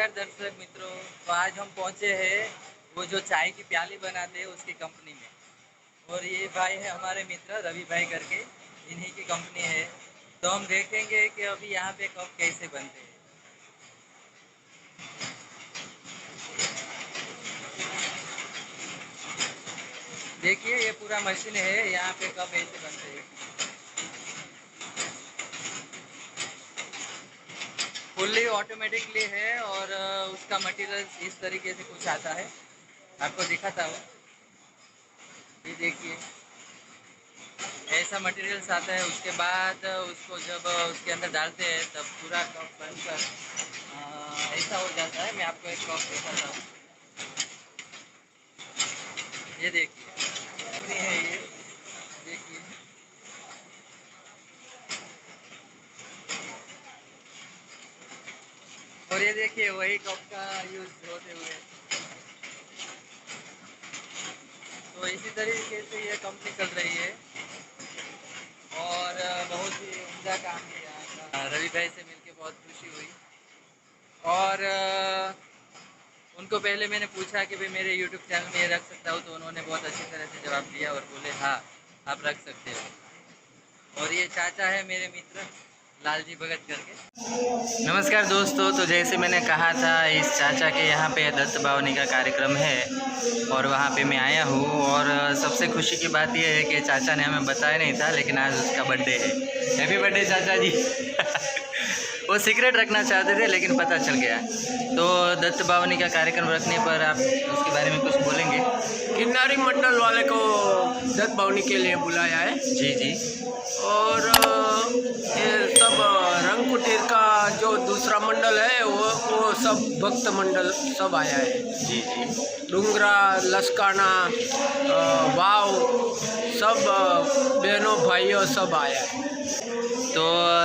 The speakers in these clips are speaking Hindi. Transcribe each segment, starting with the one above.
नमस्कार दर्शक मित्रों। तो आज हम पहुंचे हैं वो जो चाय की प्याली बनाते हैं उसकी कंपनी में। और ये भाई है हमारे मित्र रवि भाई करके, इन्हीं की कंपनी है। तो हम देखेंगे कि अभी यहाँ पे कप कैसे बनते हैं। देखिए ये पूरा मशीन है, यहाँ पे कप ऐसे बनते हैं। फुल्ली ऑटोमेटिकली है और उसका मटेरियल इस तरीके से कुछ आता है, आपको दिखाता हूँ। ये देखिए ऐसा मटेरियल्स आता है। उसके बाद उसको जब उसके अंदर डालते हैं तब पूरा कप बनकर ऐसा हो जाता है। मैं आपको एक कप दिखाता हूँ। ये देखिए है, ये देखिए और ये देखिए वही कप का यूज होते हुए। तो इसी तरीके से ये कंपनी चल रही है और बहुत ही उम्दा काम किया। रवि भाई से मिलके बहुत खुशी हुई। और उनको पहले मैंने पूछा कि भाई मेरे यूट्यूब चैनल में ये रख सकता हूँ, तो उन्होंने बहुत अच्छी तरह से जवाब दिया और बोले हाँ आप रख सकते हो। और ये चाचा है मेरे मित्र लालजी भगत करके। नमस्कार दोस्तों, तो जैसे मैंने कहा था इस चाचा के यहाँ पे दत्त बावनी का कार्यक्रम है और वहाँ पे मैं आया हूँ। और सबसे खुशी की बात यह है कि चाचा ने हमें बताया नहीं था, लेकिन आज उसका बर्थडे है। हैप्पी बर्थडे चाचा जी। वो सीक्रेट रखना चाहते थे लेकिन पता चल गया। तो दत्त बावनी का कार्यक्रम रखने पर आप उसके बारे में कुछ बोलेंगे? किन्नारी मंडल वाले को दत्त बावनी के लिए बुलाया है। जी जी। और ये सब रंग कुटीर का जो दूसरा मंडल है वो सब भक्त मंडल सब आया है। जी जी। डूंगरा, लसकाना, वाव सब बहनों भाइयों सब आया है। तो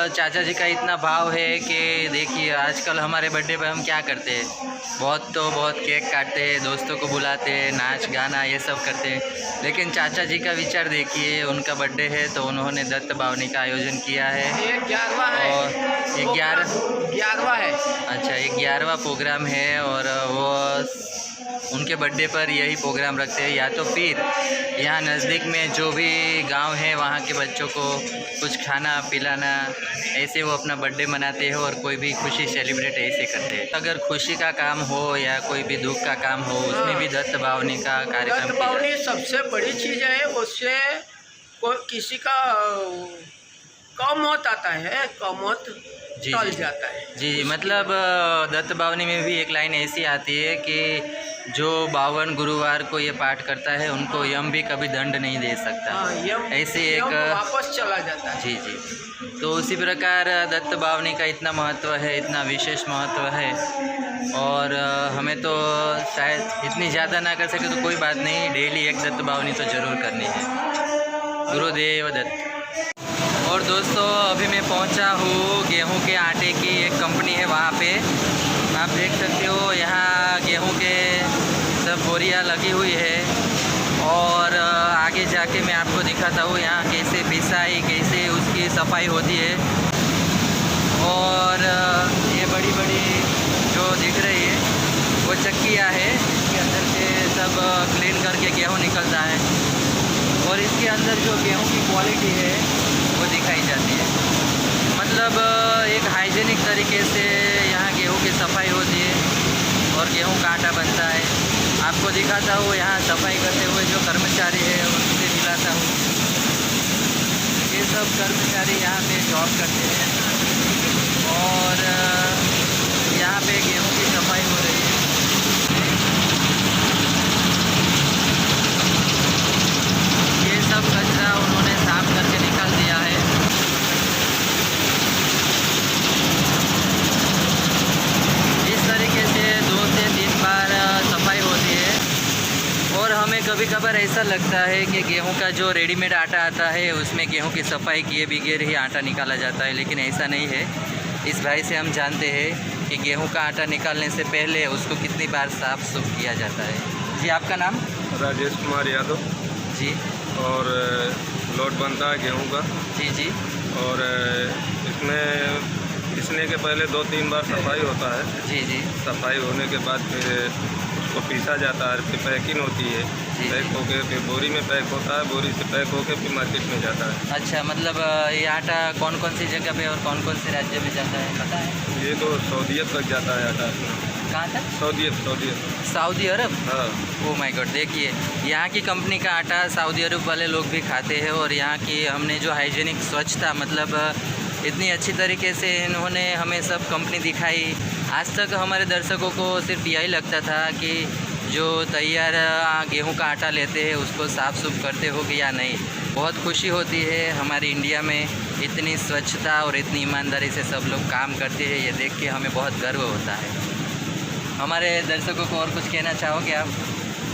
चाचा जी का इतना भाव है कि देखिए आजकल हमारे बर्थडे पे हम क्या करते हैं, बहुत केक काटते हैं, दोस्तों को बुलाते हैं, नाच गाना ये सब करते हैं। लेकिन चाचा जी का विचार देखिए, उनका बर्थडे है तो उन्होंने दत्त बावनी का आयोजन किया है। ये 11वां है और ये 11वां है। अच्छा, ये 11वां प्रोग्राम है और वो उनके बर्थडे पर यही प्रोग्राम रखते हैं। या तो फिर यहाँ नज़दीक में जो भी गांव है वहाँ के बच्चों को कुछ खाना पिलाना, ऐसे वो अपना बर्थडे मनाते हैं और कोई भी खुशी सेलिब्रेट ऐसे करते हैं। अगर खुशी का काम हो या कोई भी दुख का काम हो उसमें भी दत्त बावनी का कार्यक्रम। दत्त बावनी सबसे बड़ी चीज़ है, उससे किसी का कम मौत आता है, कम मौत टल जाता है। जी, मतलब दत्त बावनी में भी एक लाइन ऐसी आती है कि जो 52 गुरुवार को ये पाठ करता है उनको यम भी कभी दंड नहीं दे सकता। ऐसे एक वापस चला जाता है। जी जी। तो उसी प्रकार दत्त बावनी का इतना महत्व है, इतना विशेष महत्व है। और हमें तो शायद इतनी ज़्यादा ना कर सके तो कोई बात नहीं, डेली एक दत्त बावनी तो ज़रूर करनी है। गुरुदेव दत्त। और दोस्तों अभी मैं पहुंचा हूँ गेहूं के आटे की एक कंपनी है, वहाँ पे आप देख सकते हो। यहाँ गेहूं के सब बोरियाँ लगी हुई है और आगे जाके मैं आपको दिखाता हूँ यहाँ कैसे पिसाई, कैसे उसकी सफाई होती है। और ये बड़ी बड़ी जो दिख रही है वो चक्कियाँ है, इसके अंदर से सब क्लीन करके गेहूँ निकलता है और इसके अंदर जो गेहूँ की क्वालिटी है वो दिखाई जाती है। मतलब एक हाइजीनिक तरीके से यहाँ गेहूँ की सफाई होती है और गेहूँ का आटा बनता है। आपको दिखाता हूँ यहाँ सफाई करते हुए जो कर्मचारी है उनसे मिलाता हूँ। ये सब कर्मचारी यहाँ पे जॉब करते हैं और यहाँ पे गेहूँ की सफाई हो रही है। ये सब कचरा उन्होंने साफ करके निकाल दिया है। इस तरीके से 2 से 3 बार सफाई होती है। और हमें कभी कभार ऐसा लगता है कि गेहूं का जो रेडीमेड आटा आता है उसमें गेहूं की सफाई किए बगैर ही आटा निकाला जाता है, लेकिन ऐसा नहीं है। इस भाई से हम जानते हैं कि गेहूं का आटा निकालने से पहले उसको कितनी बार साफ सुफ किया जाता है। जी, आपका नाम? राजेश कुमार यादव जी। और लोट बनता है गेहूं का। जी जी। और इसमें पीसने के पहले 2-3 बार सफाई होता है। जी जी। सफाई होने के बाद फिर उसको पीसा जाता है, फिर पैकिंग होती है, पैक होके फिर बोरी में पैक होता है, बोरी से पैक होके फिर मार्केट में जाता है। अच्छा, मतलब ये आटा कौन कौन सी जगह पे और कौन कौन से राज्य में जाता है पता है? ये तो सऊदी तक जाता है आटा। कहाँ तक? सऊदी सऊदी अरब? हाँ। ओह माय गॉड, देखिए यहाँ की कंपनी का आटा सऊदी अरब वाले लोग भी खाते हैं। और यहाँ की हमने जो हाइजीनिक स्वच्छता, मतलब इतनी अच्छी तरीके से इन्होंने हमें सब कंपनी दिखाई। आज तक हमारे दर्शकों को सिर्फ यही लगता था कि जो तैयार गेहूं का आटा लेते हैं उसको साफ़ सुफ करते हो कि या नहीं। बहुत खुशी होती है हमारे इंडिया में इतनी स्वच्छता और इतनी ईमानदारी से सब लोग काम करते हैं, ये देख के हमें बहुत गर्व होता है। हमारे दर्शकों को और कुछ कहना चाहोगे आप?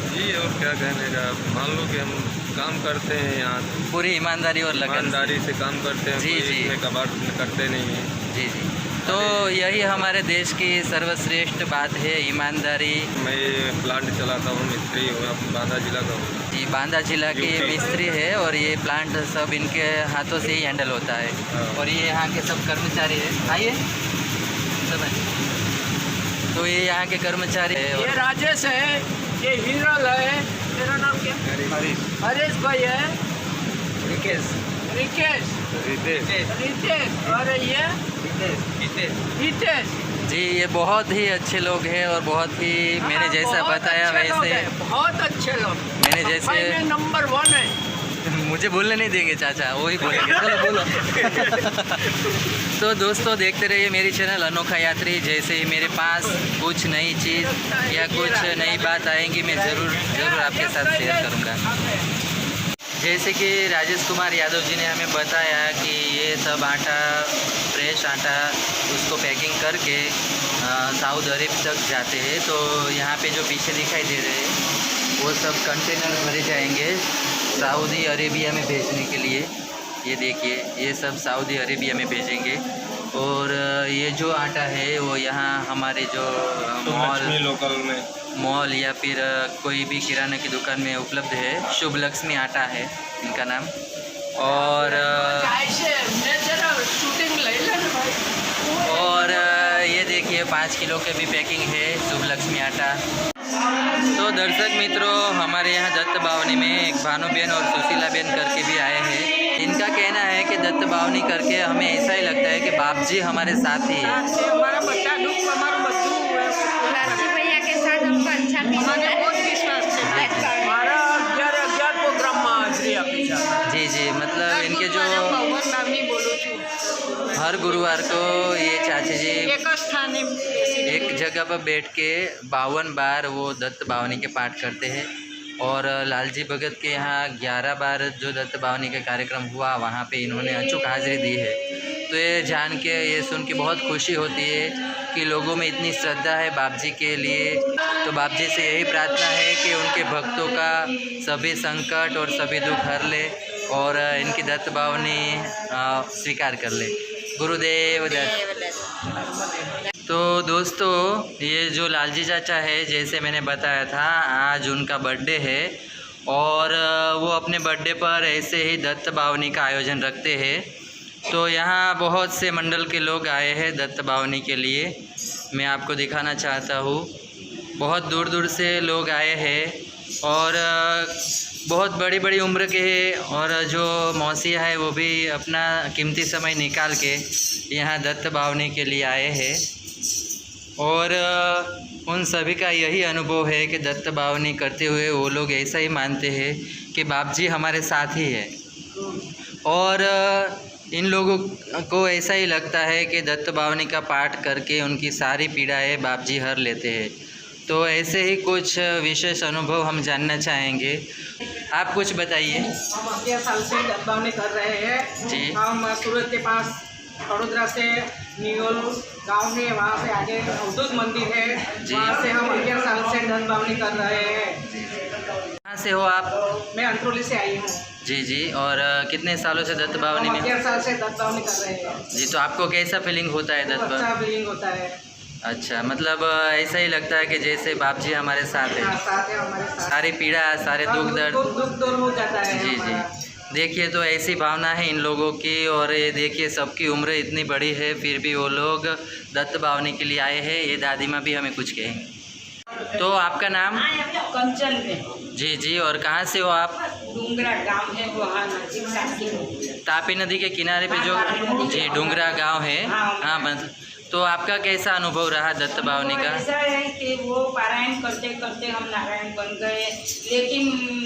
जी, और क्या कहने का, मान लो कि हम काम करते हैं यहाँ पूरी ईमानदारी और लगन ईमानदारी से काम करते हैं। जी कोई जी, इसमें कबाड़ करते नहीं हैं। जी जी। तो यही हमारे देश की सर्वश्रेष्ठ बात है, ईमानदारी। मैं ये प्लांट चलाता हूँ, मिस्त्री हूँ, बांदा जिला का हूँ। जी, बांदा जिला के मिस्त्री है और ये प्लांट सब इनके हाथों से ही हैंडल होता है। और ये यहाँ के सब कर्मचारी है। आइए सब है। तो ये यहाँ के कर्मचारी है। ये राजेश है, ये हिरल है, मेरा नाम क्या? हरीश भाई है, रिकेश, रितेश, और ये हितेश। जी, ये बहुत ही अच्छे लोग हैं और बहुत ही मैंने जैसा बताया वैसे बहुत अच्छे लोग, मैंने जैसे नंबर 1 है। मुझे बोलने नहीं देंगे चाचा, वही बोलेंगे। चलो बोलो। तो दोस्तों देखते रहिए मेरी चैनल अनोखा यात्री। जैसे ही मेरे पास कुछ नई चीज़ या कुछ नई बात आएंगी मैं ज़रूर आपके साथ शेयर करूँगा। जैसे कि राजेश कुमार यादव जी ने हमें बताया कि ये सब आटा, फ्रेश आटा, उसको पैकिंग करके सऊदी अरब तक जाते हैं। तो यहाँ पे जो पीछे दिखाई दे रहे हैं वो सब कंटेनर भरे जाएंगे सऊदी अरेबिया में भेजने के लिए। ये देखिए, ये सब सऊदी अरेबिया में भेजेंगे। और ये जो आटा है वो यहाँ हमारे जो मॉल या फिर कोई भी किराना की दुकान में उपलब्ध है। शुभ लक्ष्मी आटा है इनका नाम। और ये देखिए 5 किलो के भी पैकिंग है शुभ लक्ष्मी आटा। तो दर्शक मित्रों, हमारे यहाँ दत्त बावनी में एक भानुबेन और सुशीला बेन करके भी आए हैं। इनका कहना है कि दत्त बावनी करके हमें ऐसा ही लगता है कि बाप जी हमारे साथ ही है। हमारा बच्चा दुख, हमारा बच्चू भैया के साथ हमको अच्छा बहुत विश्वास है। हमारा 11 प्रोग्राम में जी जी, मतलब इनके जो हर गुरुवार को ये चाचा जी एक जगह पर बैठ के 52 बार वो दत्त बावनी के पाठ करते हैं। और लालजी भगत के यहाँ 11 बार जो दत्त बावनी का कार्यक्रम हुआ वहाँ पे इन्होंने अचूक हाजिरी दी है। तो ये जान के, ये सुन के बहुत खुशी होती है कि लोगों में इतनी श्रद्धा है बाप जी के लिए। तो बाप जी से यही प्रार्थना है कि उनके भक्तों का सभी संकट और सभी दुख हर ले और इनकी दत्त बावनी स्वीकार कर ले। गुरुदेव दत्त। तो दोस्तों, ये जो लालजी चाचा है, जैसे मैंने बताया था, आज उनका बर्थडे है और वो अपने बर्थडे पर ऐसे ही दत्त बावनी का आयोजन रखते हैं। तो यहाँ बहुत से मंडल के लोग आए हैं दत्त बावनी के लिए। मैं आपको दिखाना चाहता हूँ, बहुत दूर दूर से लोग आए हैं और बहुत बड़ी बड़ी उम्र के हैं। और जो मौसिया है वो भी अपना कीमती समय निकाल के यहाँ दत्त बावनी के लिए आए हैं। और उन सभी का यही अनुभव है कि दत्त बावनी करते हुए वो लोग ऐसा ही मानते हैं कि बाप जी हमारे साथ ही है। और इन लोगों को ऐसा ही लगता है कि दत्त बावनी का पाठ करके उनकी सारी पीड़ाएं बाप जी हर लेते हैं। तो ऐसे ही कुछ विशेष अनुभव हम जानना चाहेंगे। आप कुछ बताइए। हम 11 साल से दत्त बावनी कर रहे हैं जी। हम सूरत के पास वडोदरा से नियोल गांव है, वहाँ से आगे अवधूत मंदिर है, वहाँ से हम 11 साल से दत्त बावनी कर रहे हैं। कहाँ से हो आप? मैं अंतरोली से आई हूँ। जी जी। और कितने सालों से दत्त बावनी में? 11 साल से दत्त बावनी कर रहे हैं। जी। तो आपको कैसा फीलिंग होता है दत्त बावनी? अच्छा फीलिंग होता है। अच्छा, मतलब ऐसा ही लगता है कि जैसे बाप जी हमारे साथ है। साथ है हमारे साथ। सारी पीड़ा, सारे दुख दर्द दुख दूर हो जाता है। जी जी। देखिए तो ऐसी भावना है इन लोगों की। और ये देखिए सबकी उम्र इतनी बड़ी है फिर भी वो लोग दत्त बावनी के लिए आए हैं। ये दादी माँ भी हमें कुछ कहेंगे। तो आपका नाम? कंचन में। जी जी। और कहाँ से हो आप? डूंगरा गांव है वहाँ नजीक साथी। तापी नदी के किनारे पे जो जी डूंगरा गांव है। हाँ बस। तो आपका कैसा अनुभव रहा दत्त बावनी का? ऐसा है कि वो पारायण करते करते हम नारायण बन गए। लेकिन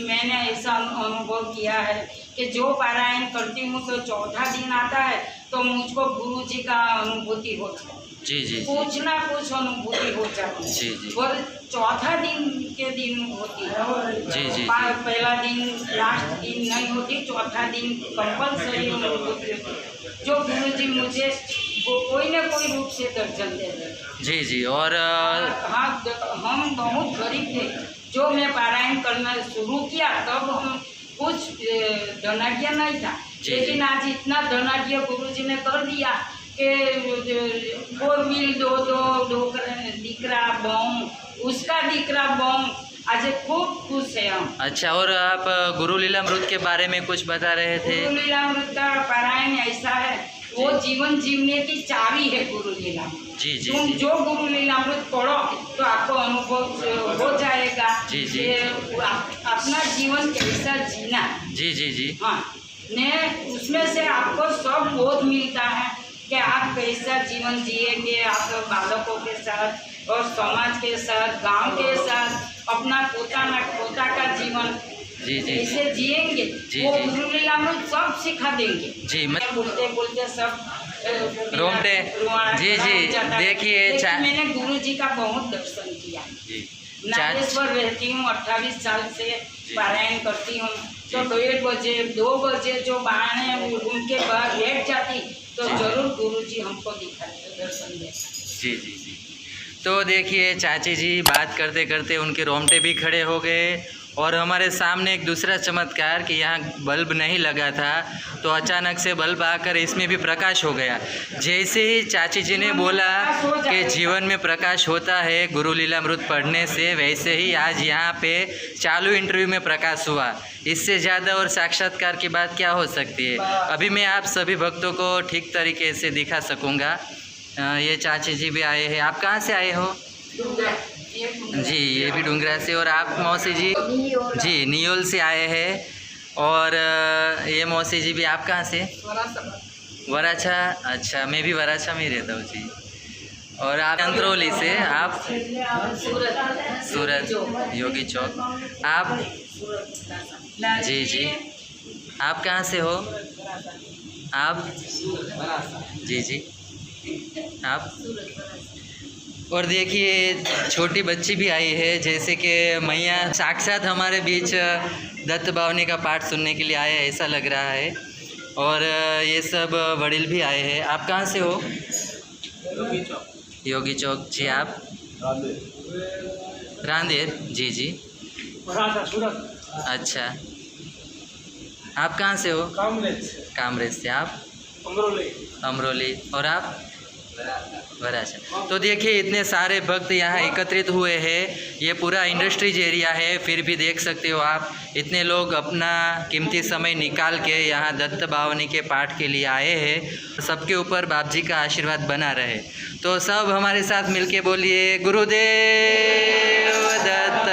मैंने ऐसा अनुभव किया है कि जो पारायण करती हूँ तो चौथा दिन आता है तो मुझको गुरु जी का अनुभूति होता है। जी जी। कुछ ना कुछ अनुभूति हो जाती है। जी जी। और चौथा दिन के दिन होती है। जी जी। पहला दिन लास्ट दिन नहीं होती, चौथा दिन कंपल्सरी अनुभूति होती है। जो गुरु जी मुझे कोई न कोई रूप से दर्शन देते हैं। जी जी। और हाँ, हम बहुत गरीब थे। जो मैं पारायण करना शुरू किया तब हम कुछ धनाढ़ नहीं था। लेकिन आज इतना धनाढ़ गुरुजी ने कर दिया कि 4 व्हील दो दीकरा बम, उसका दीकरा बम। आज खूब खुश है हम। अच्छा। और आप गुरु लीलामृत के बारे में कुछ बता रहे थे? गुरु लीलामृत का पारायण ऐसा है, वो जीवन जीवने की चाबी है गुरु लीलामृत। जी जी। तुम जो गुरु लीलामृत पढ़ो तो आपको अनुभव हो जाएगा। जी जी। अपना जीवन कैसा जीना। जी जी जी। हाँ, ने उसमें से आपको सब बोध मिलता है कि आप कैसा जीवन जिएंगे। आप बालकों के साथ और समाज के साथ, गांव के साथ, अपना पोता का जीवन जी जी कैसे जिएंगे वो गुरु लीलामृत सब सिखा देंगे। जी। बोलते बोलते सब रोमटे। जी जी। देखिए मैंने गुरु जी का बहुत दर्शन किया। नागेश्वर रहती हूँ, 28 साल से पारायण करती हूँ। तो 1:30 बजे 2 बजे जो बाणे उनके बाद बैठ जाती तो जरूर गुरु जी हमको दिखाते दर्शन देते। जी जी जी। तो देखिए चाची जी बात करते करते उनके रोमटे भी खड़े हो गए। और हमारे सामने एक दूसरा चमत्कार कि यहाँ बल्ब नहीं लगा था तो अचानक से बल्ब आकर इसमें भी प्रकाश हो गया। जैसे ही चाची जी ने बोला कि जीवन में प्रकाश होता है गुरु लीलामृत पढ़ने से, वैसे ही आज यहाँ पे चालू इंटरव्यू में प्रकाश हुआ। इससे ज़्यादा और साक्षात्कार की बात क्या हो सकती है। अभी मैं आप सभी भक्तों को ठीक तरीके से दिखा सकूँगा। ये चाची जी भी आए हैं। आप कहाँ से आए हो? जी, ये भी डूंगरा से। और आप मौसी जी? जी, नियोल से आए हैं। और ये मौसी जी भी, आप कहाँ से? वराछा। अच्छा, मैं भी वराछा में ही रहता हूँ जी। और आप अंतरौली से? आप? सूरत योगी चौक। आप? जी जी। आप कहाँ से हो? आप? जी जी। आप? और देखिए छोटी बच्ची भी आई है, जैसे कि मैया साक्षात हमारे बीच दत्त बावनी का पाठ सुनने के लिए आए ऐसा लग रहा है। और ये सब वडील भी आए हैं। आप कहाँ से हो? योगी चौक। जी। आप? रांदेर। जी जी। अच्छा। आप कहाँ से हो? कामरेज से। आप? अमरोली। और आप? वराछा। तो देखिए इतने सारे भक्त यहाँ एकत्रित हुए हैं। ये पूरा इंडस्ट्रीज एरिया है, फिर भी देख सकते हो आप इतने लोग अपना कीमती समय निकाल के यहाँ दत्त बावनी के पाठ के लिए आए हैं। सबके ऊपर बाप जी का आशीर्वाद बना रहे। तो सब हमारे साथ मिलके बोलिए गुरुदेव दत्त